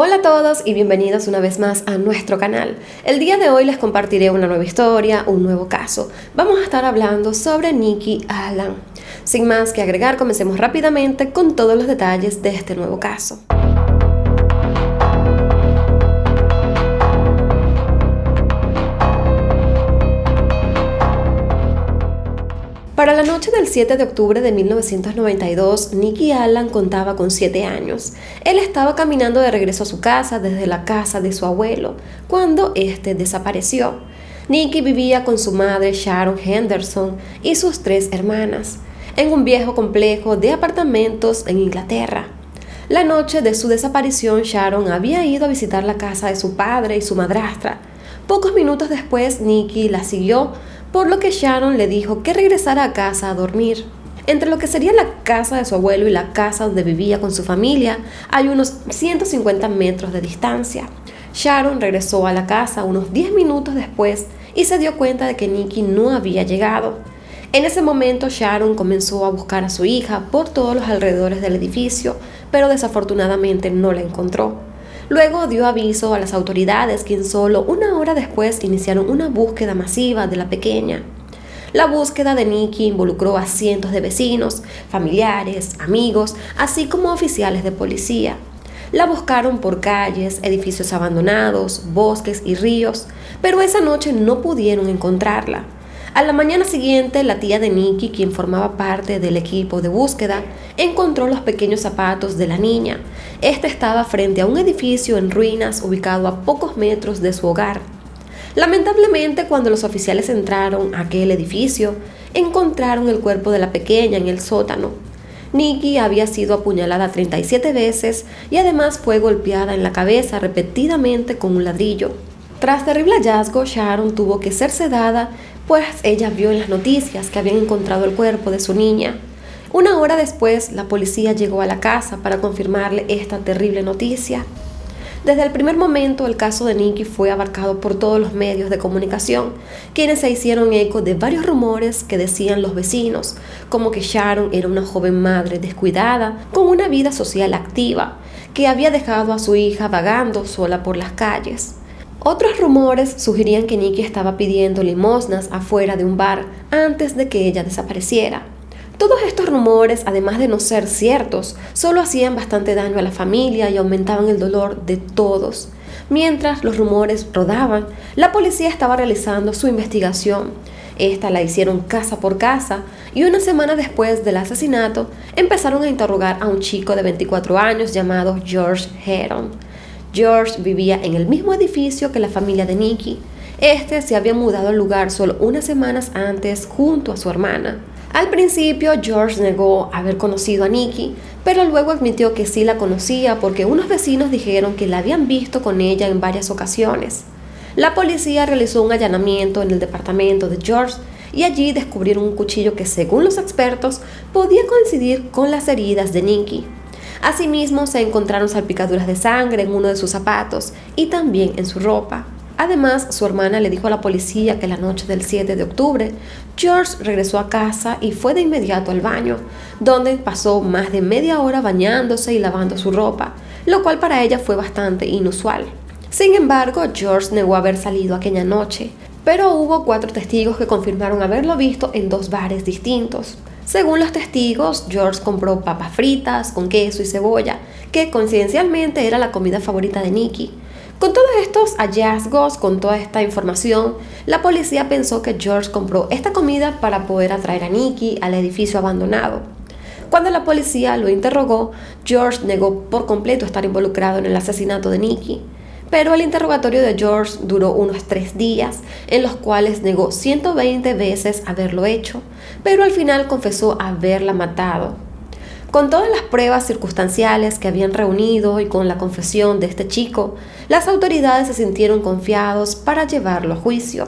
Hola a todos y bienvenidos una vez más a nuestro canal. El día de hoy les compartiré una nueva historia, un nuevo caso. Vamos a estar hablando sobre Nikki Allan. Sin más que agregar, comencemos rápidamente con todos los detalles de este nuevo caso. Para la noche del 7 de octubre de 1992, Nikki Allan contaba con 7 años. Él estaba caminando de regreso a su casa desde la casa de su abuelo, cuando este desapareció. Nikki vivía con su madre Sharon Henderson y sus 3 hermanas, en un viejo complejo de apartamentos en Inglaterra. La noche de su desaparición, Sharon había ido a visitar la casa de su padre y su madrastra. Pocos minutos después, Nikki la siguió, por lo que Sharon le dijo que regresara a casa a dormir. Entre lo que sería la casa de su abuelo y la casa donde vivía con su familia, hay unos 150 metros de distancia. Sharon regresó a la casa unos 10 minutos después y se dio cuenta de que Nikki no había llegado. En ese momento, Sharon comenzó a buscar a su hija por todos los alrededores del edificio, pero desafortunadamente no la encontró. Luego dio aviso a las autoridades, quienes solo una hora después iniciaron una búsqueda masiva de la pequeña. La búsqueda de Nikki involucró a cientos de vecinos, familiares, amigos, así como oficiales de policía. La buscaron por calles, edificios abandonados, bosques y ríos, pero esa noche no pudieron encontrarla. A la mañana siguiente, la tía de Nikki, quien formaba parte del equipo de búsqueda, encontró los pequeños zapatos de la niña. Este estaba frente a un edificio en ruinas ubicado a pocos metros de su hogar. Lamentablemente, cuando los oficiales entraron a aquel edificio, encontraron el cuerpo de la pequeña en el sótano. Nikki había sido apuñalada 37 veces y además fue golpeada en la cabeza repetidamente con un ladrillo. Tras terrible hallazgo, Sharon tuvo que ser sedada, pues ella vio en las noticias que habían encontrado el cuerpo de su niña. Una hora después, la policía llegó a la casa para confirmarle esta terrible noticia. Desde el primer momento, el caso de Nikki fue abarcado por todos los medios de comunicación, quienes se hicieron eco de varios rumores que decían los vecinos, como que Sharon era una joven madre descuidada, con una vida social activa, que había dejado a su hija vagando sola por las calles. Otros rumores sugerían que Nikki estaba pidiendo limosnas afuera de un bar antes de que ella desapareciera. Todos estos rumores, además de no ser ciertos, solo hacían bastante daño a la familia y aumentaban el dolor de todos. Mientras los rumores rodaban, la policía estaba realizando su investigación. Esta la hicieron casa por casa y una semana después del asesinato empezaron a interrogar a un chico de 24 años llamado George Heron. George vivía en el mismo edificio que la familia de Nikki. Este se había mudado al lugar solo unas semanas antes junto a su hermana. Al principio, George negó haber conocido a Nikki, pero luego admitió que sí la conocía porque unos vecinos dijeron que la habían visto con ella en varias ocasiones. La policía realizó un allanamiento en el departamento de George y allí descubrieron un cuchillo que, según los expertos, podía coincidir con las heridas de Nikki. Asimismo, se encontraron salpicaduras de sangre en uno de sus zapatos y también en su ropa. Además, su hermana le dijo a la policía que la noche del 7 de octubre, George regresó a casa y fue de inmediato al baño, donde pasó más de media hora bañándose y lavando su ropa, lo cual para ella fue bastante inusual. Sin embargo, George negó haber salido aquella noche, pero hubo 4 testigos que confirmaron haberlo visto en 2 bares distintos. Según los testigos, George compró papas fritas con queso y cebolla, que coincidencialmente era la comida favorita de Nikki. Con todos estos hallazgos, con toda esta información, la policía pensó que George compró esta comida para poder atraer a Nikki al edificio abandonado. Cuando la policía lo interrogó, George negó por completo estar involucrado en el asesinato de Nikki. Pero el interrogatorio de George duró unos 3 días, en los cuales negó 120 veces haberlo hecho, pero al final confesó haberla matado. Con todas las pruebas circunstanciales que habían reunido y con la confesión de este chico, las autoridades se sintieron confiados para llevarlo a juicio.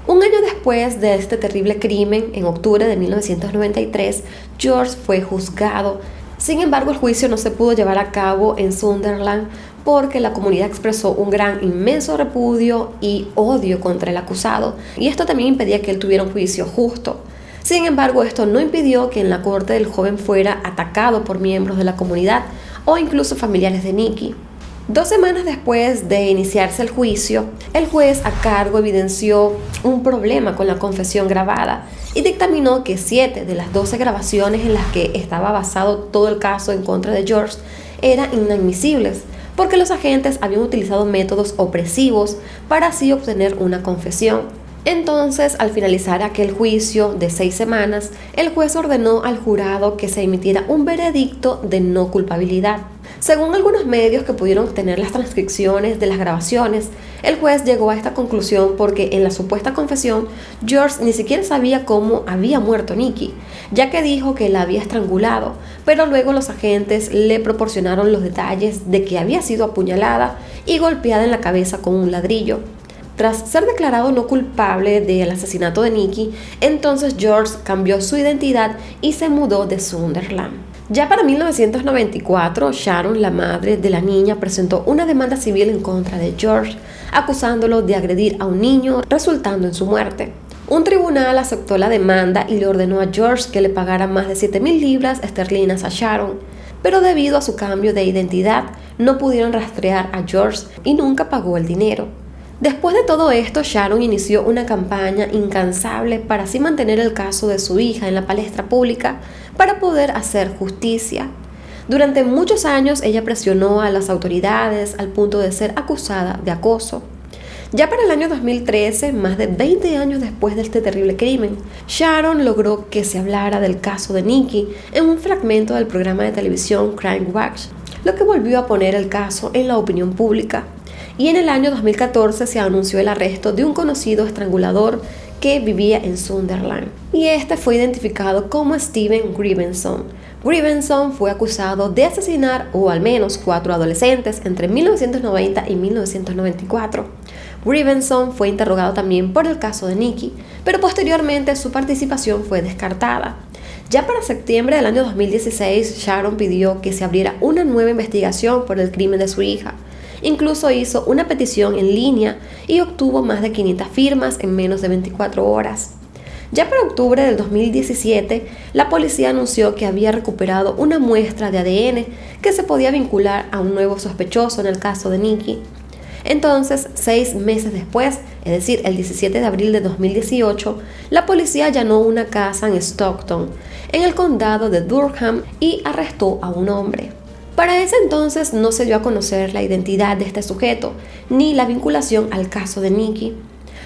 Un año después de este terrible crimen, en octubre de 1993, George fue juzgado. Sin embargo, el juicio no se pudo llevar a cabo en Sunderland porque la comunidad expresó un gran, inmenso repudio y odio contra el acusado, y esto también impedía que él tuviera un juicio justo. Sin embargo, esto no impidió que en la corte el joven fuera atacado por miembros de la comunidad o incluso familiares de Nikki. 2 semanas después de iniciarse el juicio, el juez a cargo evidenció un problema con la confesión grabada y dictaminó que 7 de las 12 grabaciones en las que estaba basado todo el caso en contra de George eran inadmisibles, porque los agentes habían utilizado métodos opresivos para así obtener una confesión. Entonces, al finalizar aquel juicio de 6 semanas, el juez ordenó al jurado que se emitiera un veredicto de no culpabilidad. Según algunos medios que pudieron obtener las transcripciones de las grabaciones, el juez llegó a esta conclusión porque en la supuesta confesión, George ni siquiera sabía cómo había muerto Nikki, ya que dijo que la había estrangulado, pero luego los agentes le proporcionaron los detalles de que había sido apuñalada y golpeada en la cabeza con un ladrillo. Tras ser declarado no culpable del asesinato de Nikki, entonces George cambió su identidad y se mudó de Sunderland. Ya para 1994, Sharon, la madre de la niña, presentó una demanda civil en contra de George, acusándolo de agredir a un niño, resultando en su muerte. Un tribunal aceptó la demanda y le ordenó a George que le pagara más de 7,000 libras esterlinas a Sharon, pero debido a su cambio de identidad, no pudieron rastrear a George y nunca pagó el dinero. Después de todo esto, Sharon inició una campaña incansable para así mantener el caso de su hija en la palestra pública para poder hacer justicia. Durante muchos años ella presionó a las autoridades al punto de ser acusada de acoso. Ya para el año 2013, más de 20 años después de este terrible crimen, Sharon logró que se hablara del caso de Nikki en un fragmento del programa de televisión Crime Watch, lo que volvió a poner el caso en la opinión pública. Y en el año 2014 se anunció el arresto de un conocido estrangulador que vivía en Sunderland. Y este fue identificado como Steven Grevenson. Grevenson fue acusado de asesinar o al menos 4 adolescentes entre 1990 y 1994. Grevenson fue interrogado también por el caso de Nikki, pero posteriormente su participación fue descartada. Ya para septiembre del año 2016, Sharon pidió que se abriera una nueva investigación por el crimen de su hija. Incluso hizo una petición en línea y obtuvo más de 500 firmas en menos de 24 horas. Ya para octubre del 2017, la policía anunció que había recuperado una muestra de ADN que se podía vincular a un nuevo sospechoso en el caso de Nikki. Entonces, 6 meses después, es decir, el 17 de abril de 2018, la policía allanó una casa en Stockton, en el condado de Durham, y arrestó a un hombre. Para ese entonces no se dio a conocer la identidad de este sujeto, ni la vinculación al caso de Nikki.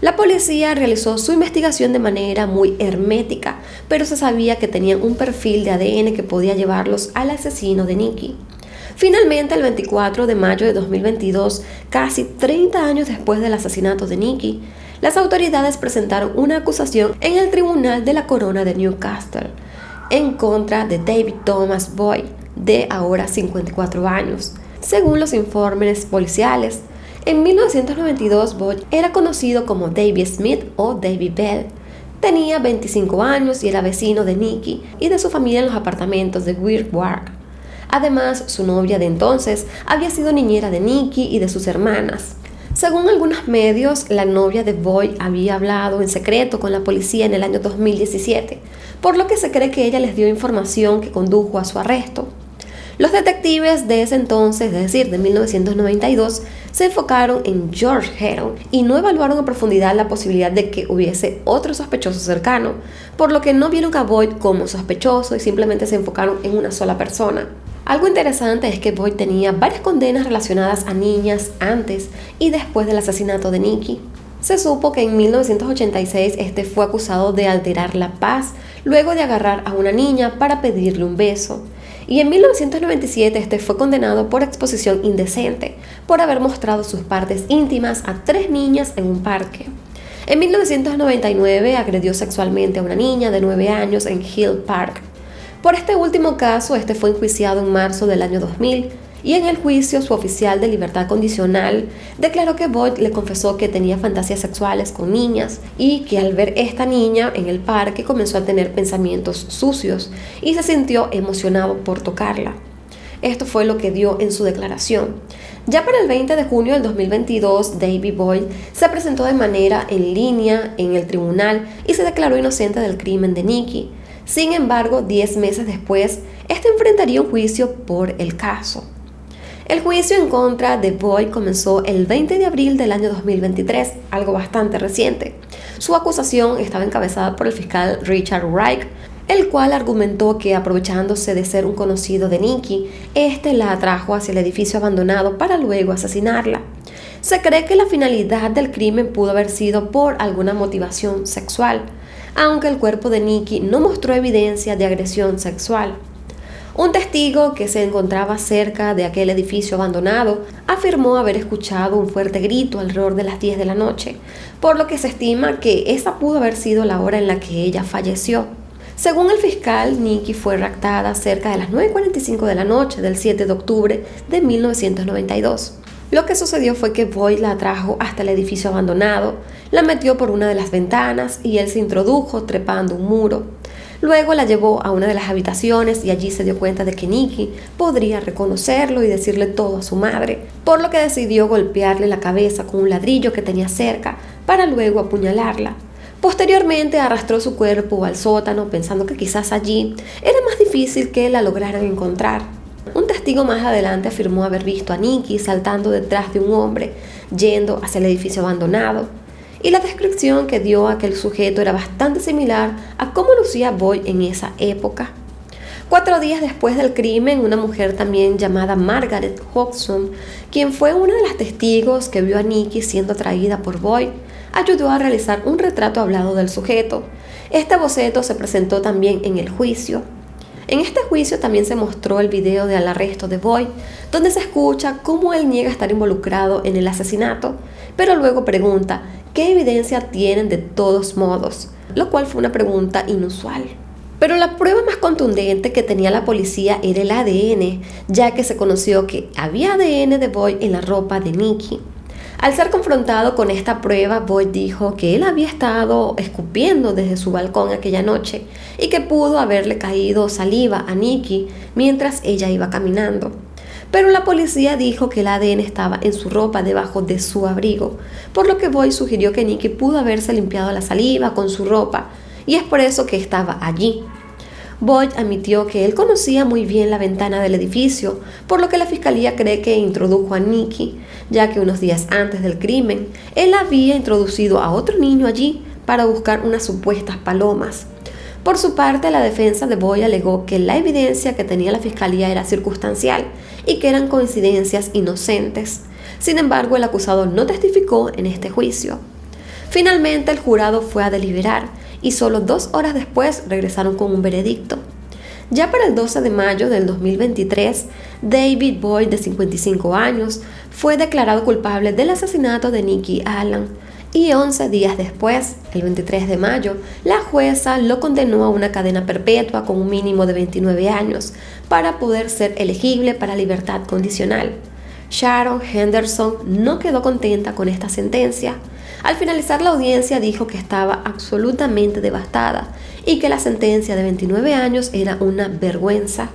La policía realizó su investigación de manera muy hermética, pero se sabía que tenían un perfil de ADN que podía llevarlos al asesino de Nikki. Finalmente, el 24 de mayo de 2022, casi 30 años después del asesinato de Nikki, las autoridades presentaron una acusación en el Tribunal de la Corona de Newcastle en contra de David Thomas Boyd, de ahora 54 años. Según los informes policiales, en 1992 Boyd era conocido como David Smith o David Bell. Tenía 25 años y era vecino de Nikki y de su familia en los apartamentos de Weir Park. Además, su novia de entonces había sido niñera de Nikki y de sus hermanas. Según algunos medios, la novia de Boyd había hablado en secreto con la policía en el año 2017, por lo que se cree que ella les dio información que condujo a su arresto. Los detectives de ese entonces, es decir, de 1992, se enfocaron en George Heron y no evaluaron a profundidad la posibilidad de que hubiese otro sospechoso cercano, por lo que no vieron a Boyd como sospechoso y simplemente se enfocaron en una sola persona. Algo interesante es que Boyd tenía varias condenas relacionadas a niñas antes y después del asesinato de Nikki. Se supo que en 1986 este fue acusado de alterar la paz luego de agarrar a una niña para pedirle un beso. Y en 1997 este fue condenado por exposición indecente, por haber mostrado sus partes íntimas a 3 niñas en un parque. En 1999 agredió sexualmente a una niña de 9 años en Hill Park. Por este último caso, este fue enjuiciado en marzo del año 2000 y en el juicio su oficial de libertad condicional declaró que Boyd le confesó que tenía fantasías sexuales con niñas y que al ver esta niña en el parque comenzó a tener pensamientos sucios y se sintió emocionado por tocarla. Esto fue lo que dio en su declaración. Ya para el 20 de junio del 2022, David Boyd se presentó de manera en línea en el tribunal y se declaró inocente del crimen de Nikki. Sin embargo, 10 meses después, este enfrentaría un juicio por el caso. El juicio en contra de Boyd comenzó el 20 de abril del año 2023, algo bastante reciente. Su acusación estaba encabezada por el fiscal Richard Wright, el cual argumentó que, aprovechándose de ser un conocido de Nikki, la atrajo hacia el edificio abandonado para luego asesinarla. Se cree que la finalidad del crimen pudo haber sido por alguna motivación sexual, aunque el cuerpo de Nikki no mostró evidencia de agresión sexual. Un testigo que se encontraba cerca de aquel edificio abandonado afirmó haber escuchado un fuerte grito alrededor de las 10 de la noche, por lo que se estima que esa pudo haber sido la hora en la que ella falleció. Según el fiscal, Nikki fue raptada cerca de las 9:45 de la noche del 7 de octubre de 1992. Lo que sucedió fue que Boyd la atrajo hasta el edificio abandonado, la metió por una de las ventanas y él se introdujo trepando un muro. Luego la llevó a una de las habitaciones y allí se dio cuenta de que Nikki podría reconocerlo y decirle todo a su madre, por lo que decidió golpearle la cabeza con un ladrillo que tenía cerca para luego apuñalarla. Posteriormente arrastró su cuerpo al sótano pensando que quizás allí era más difícil que la lograran encontrar. Un testigo más adelante afirmó haber visto a Nikki saltando detrás de un hombre yendo hacia el edificio abandonado, y la descripción que dio aquel sujeto era bastante similar a cómo lucía Boyd en esa época. 4 días después del crimen, una mujer también llamada Margaret Hodgson, quien fue una de las testigos que vio a Nikki siendo atraída por Boyd, ayudó a realizar un retrato hablado del sujeto. Este boceto se presentó también en el juicio. En este juicio también se mostró el video del arresto de Boyd, donde se escucha cómo él niega estar involucrado en el asesinato, pero luego pregunta qué evidencia tienen de todos modos, lo cual fue una pregunta inusual. Pero la prueba más contundente que tenía la policía era el ADN, ya que se conoció que había ADN de Boyd en la ropa de Nikki. Al ser confrontado con esta prueba, Boyd dijo que él había estado escupiendo desde su balcón aquella noche y que pudo haberle caído saliva a Nikki mientras ella iba caminando. Pero la policía dijo que el ADN estaba en su ropa debajo de su abrigo, por lo que Boyd sugirió que Nikki pudo haberse limpiado la saliva con su ropa y es por eso que estaba allí. Boyd admitió que él conocía muy bien la ventana del edificio, por lo que la fiscalía cree que introdujo a Nikki, ya que unos días antes del crimen, él había introducido a otro niño allí para buscar unas supuestas palomas. Por su parte, la defensa de Boyd alegó que la evidencia que tenía la fiscalía era circunstancial y que eran coincidencias inocentes. Sin embargo, el acusado no testificó en este juicio. Finalmente, el jurado fue a deliberar y solo 2 horas después regresaron con un veredicto. Ya para el 12 de mayo del 2023, David Boyd, de 55 años, fue declarado culpable del asesinato de Nikki Allan, y 11 días después, el 23 de mayo, la jueza lo condenó a una cadena perpetua con un mínimo de 29 años para poder ser elegible para libertad condicional. Sharon Henderson no quedó contenta con esta sentencia. Al finalizar la audiencia dijo que estaba absolutamente devastada y que la sentencia de 29 años era una vergüenza.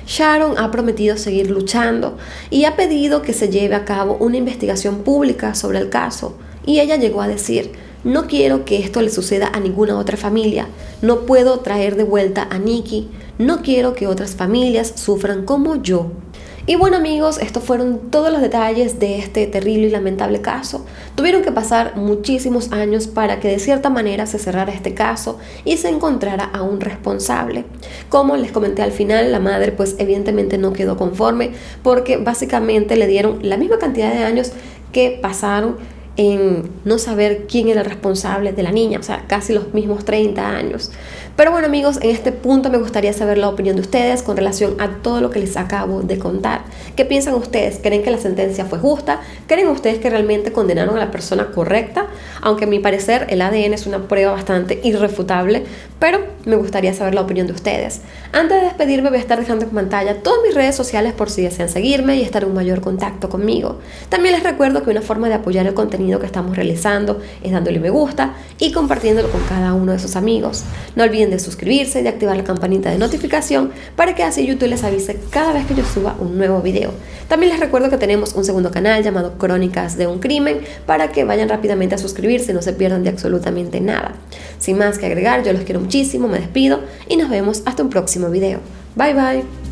Sharon ha prometido seguir luchando y ha pedido que se lleve a cabo una investigación pública sobre el caso, y ella llegó a decir: no quiero que esto le suceda a ninguna otra familia, no puedo traer de vuelta a Nikki, no quiero que otras familias sufran como yo. Y bueno amigos, estos fueron todos los detalles de este terrible y lamentable caso. Tuvieron que pasar muchísimos años para que de cierta manera se cerrara este caso y se encontrara a un responsable. Como les comenté al final, la madre pues evidentemente no quedó conforme porque básicamente le dieron la misma cantidad de años que pasaron en no saber quién era el responsable de la niña, o sea, casi los mismos 30 años. Pero bueno amigos, en este punto me gustaría saber la opinión de ustedes con relación a todo lo que les acabo de contar. ¿Qué piensan ustedes? ¿Creen que la sentencia fue justa? ¿Creen ustedes que realmente condenaron a la persona correcta? Aunque a mi parecer el ADN es una prueba bastante irrefutable, pero me gustaría saber la opinión de ustedes. Antes de despedirme voy a estar dejando en pantalla todas mis redes sociales por si desean seguirme y estar en un mayor contacto conmigo. También les recuerdo que una forma de apoyar el contenido que estamos realizando es dándole me gusta y compartiéndolo con cada uno de sus amigos. No olviden de suscribirse y de activar la campanita de notificación para que así YouTube les avise cada vez que yo suba un nuevo video. También les recuerdo que tenemos un segundo canal llamado Crónicas de un Crimen para que vayan rápidamente a suscribirse y no se pierdan de absolutamente nada. Sin más que agregar, yo los quiero muchísimo, me despido y nos vemos hasta un próximo video. Bye bye.